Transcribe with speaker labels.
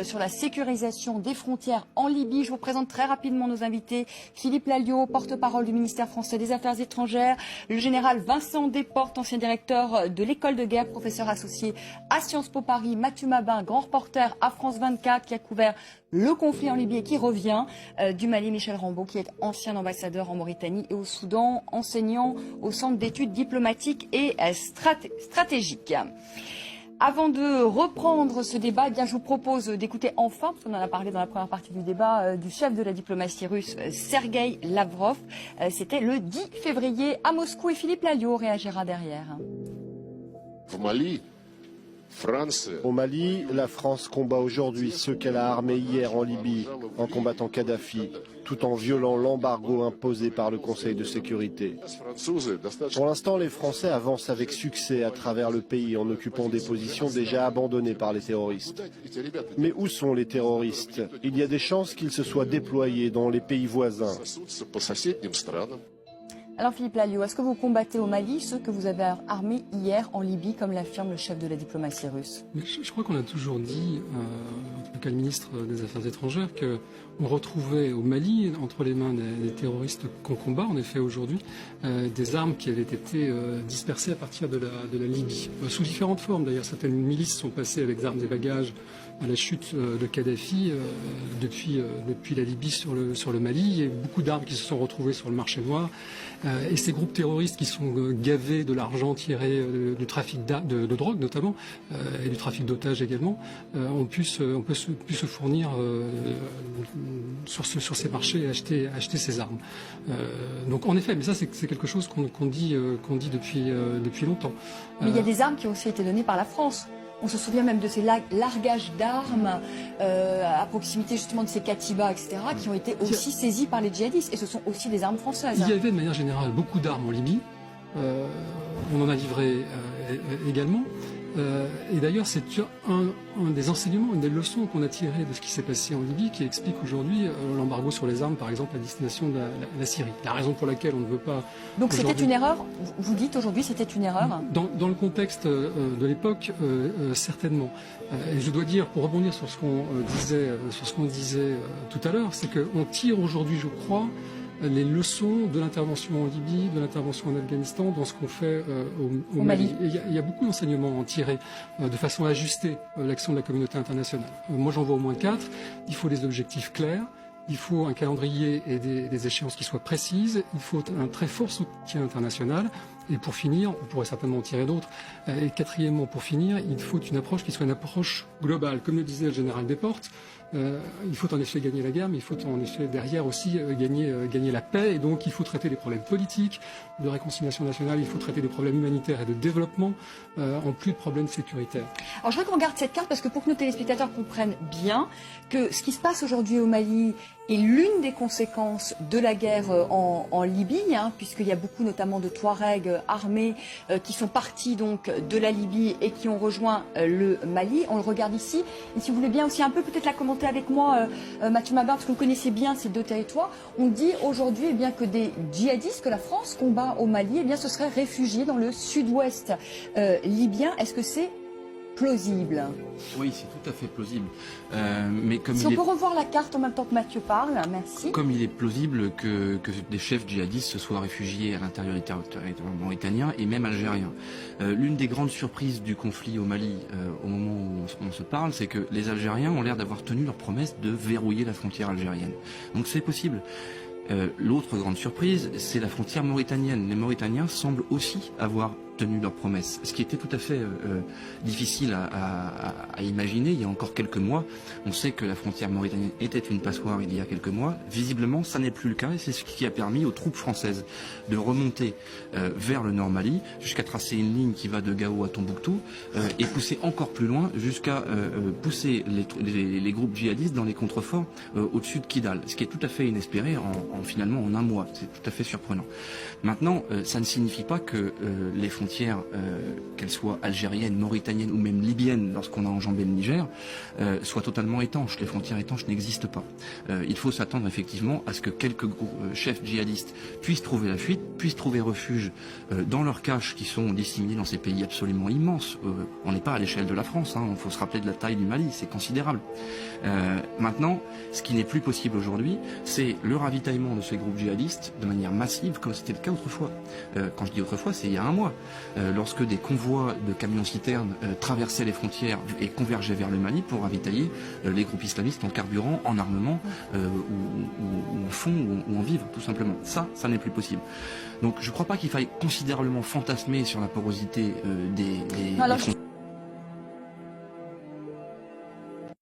Speaker 1: sur la sécurisation des frontières en Libye. Je vous présente très rapidement nos invités. Philippe Lalliot, porte-parole du ministère français des Affaires étrangères. Le général Vincent Desportes, ancien directeur de l'école de guerre, professeur associé à Sciences Po Paris. Mathieu Mabin, grand reporter à France 24, qui a couvert le conflit en Libye et qui revient du Mali. Michel Rambaud, qui est ancien ambassadeur en Mauritanie et au Soudan, enseignant au Centre d'études diplomatiques et stratégiques. Avant de reprendre ce débat, eh bien, je vous propose d'écouter enfin, parce qu'on en a parlé dans la première partie du débat, du chef de la diplomatie russe, Sergueï Lavrov. C'était le 10 février à Moscou et Philippe Lalliot réagira derrière.
Speaker 2: Au Mali, la France combat aujourd'hui ceux qu'elle a armés hier en Libye en combattant Kadhafi, tout en violant l'embargo imposé par le Conseil de sécurité. Pour l'instant, les Français avancent avec succès à travers le pays en occupant des positions déjà abandonnées par les terroristes. Mais où sont les terroristes? Il y a des chances qu'ils se soient déployés dans les pays voisins.
Speaker 1: Alors Philippe Lalliot, est-ce que vous combattez au Mali ceux que vous avez armés hier en Libye, comme l'affirme le chef de la diplomatie russe?
Speaker 3: Je crois qu'on a toujours dit, en tout cas le ministre des Affaires étrangères, qu'on retrouvait au Mali, entre les mains des terroristes qu'on combat, en effet aujourd'hui, des armes qui avaient été dispersées à partir de la Libye. Sous différentes formes d'ailleurs, certaines milices sont passées avec armes et bagages à la chute de Kadhafi depuis la Libye sur le Mali. Il y a beaucoup d'armes qui se sont retrouvées sur le marché noir. Et ces groupes terroristes qui sont gavés de l'argent tiré du trafic de drogue notamment, et du trafic d'otages également, ont pu se fournir sur ces marchés et acheter ces armes. Donc en effet, mais ça c'est quelque chose qu'on dit depuis longtemps.
Speaker 1: Mais il y a des armes qui ont aussi été données par la France. On se souvient même de ces largages d'armes à proximité justement de ces katibas, etc., qui ont été aussi saisis par les djihadistes. Et ce sont aussi des armes françaises.
Speaker 3: Il y avait de manière générale beaucoup d'armes en Libye. On en a livré également. Et d'ailleurs, c'est un des enseignements, une des leçons qu'on a tirées de ce qui s'est passé en Libye qui explique aujourd'hui l'embargo sur les armes, par exemple, à destination de la Syrie. La raison pour laquelle on ne veut pas...
Speaker 1: Donc c'était une erreur? Vous dites aujourd'hui c'était une erreur?
Speaker 3: Dans le contexte de l'époque, certainement. Et je dois dire, pour rebondir sur ce qu'on disait tout à l'heure, c'est qu'on tire aujourd'hui, je crois, les leçons de l'intervention en Libye, de l'intervention en Afghanistan, dans ce qu'on fait au Mali. Et il y a beaucoup d'enseignements à en tirer de façon à ajuster l'action de la communauté internationale. Moi, j'en vois au moins 4. Il faut des objectifs clairs. Il faut un calendrier et des échéances qui soient précises. Il faut un très fort soutien international. Et pour finir, on pourrait certainement en tirer d'autres. Et quatrièmement, pour finir, il faut une approche qui soit une approche globale. Comme le disait le général Desportes, il faut en effet gagner la guerre, mais il faut en effet derrière aussi gagner la paix. Et donc il faut traiter les problèmes politiques, de réconciliation nationale, il faut traiter des problèmes humanitaires et de développement, en plus de problèmes sécuritaires.
Speaker 1: Alors je voudrais qu'on regarde cette carte parce que pour que nos téléspectateurs comprennent bien que ce qui se passe aujourd'hui au Mali est l'une des conséquences de la guerre en Libye, puisqu'il y a beaucoup notamment de Touaregs armés qui sont partis donc de la Libye et qui ont rejoint le Mali. On le regarde ici. Et si vous voulez bien aussi un peu peut-être la commenter avec moi, Mathieu Mabin, parce que vous connaissez bien ces deux territoires. On dit aujourd'hui eh bien, que des djihadistes que la France combat au Mali, eh bien, ce seraient réfugiés dans le sud-ouest libyen. Est-ce que c'est plausible?
Speaker 4: Oui, c'est tout à fait plausible. Mais comme
Speaker 1: si on peut revoir la carte en même temps que Mathieu parle, merci.
Speaker 4: Comme il est plausible que des chefs djihadistes se soient réfugiés à l'intérieur du territoire mauritanien et même algérien. L'une des grandes surprises du conflit au Mali, au moment où on se parle, c'est que les Algériens ont l'air d'avoir tenu leur promesse de verrouiller la frontière algérienne. Donc c'est possible. L'autre grande surprise, c'est la frontière mauritanienne. Les Mauritaniens semblent aussi avoir tenu leurs promesses, ce qui était tout à fait difficile à imaginer il y a encore quelques mois. On sait que la frontière mauritanienne était une passoire il y a quelques mois. Visiblement, ça n'est plus le cas et c'est ce qui a permis aux troupes françaises de remonter vers le nord Mali jusqu'à tracer une ligne qui va de Gao à Tombouctou et pousser encore plus loin jusqu'à pousser les groupes djihadistes dans les contreforts au-dessus de Kidal, ce qui est tout à fait inespéré finalement en un mois. C'est tout à fait surprenant. Maintenant, ça ne signifie pas que les frontières frontières, qu'elles soient algériennes, mauritaniennes ou même libyennes, lorsqu'on a enjambé le Niger, soient totalement étanches. Les frontières étanches n'existent pas. Il faut s'attendre effectivement à ce que quelques chefs djihadistes puissent trouver la fuite, puissent trouver refuge dans leurs caches qui sont disséminés dans ces pays absolument immenses. On n'est pas à l'échelle de la France, hein. Il faut se rappeler de la taille du Mali, c'est considérable. Maintenant, ce qui n'est plus possible aujourd'hui, c'est le ravitaillement de ces groupes djihadistes de manière massive, comme c'était le cas autrefois. Quand je dis autrefois, c'est il y a un mois, lorsque des convois de camions-citernes traversaient les frontières et convergeaient vers le Mali pour ravitailler les groupes islamistes en carburant, en armement, ou en fonds, ou en vivres, tout simplement. Ça n'est plus possible. Donc je ne crois pas qu'il faille considérablement fantasmer sur la porosité des frontières.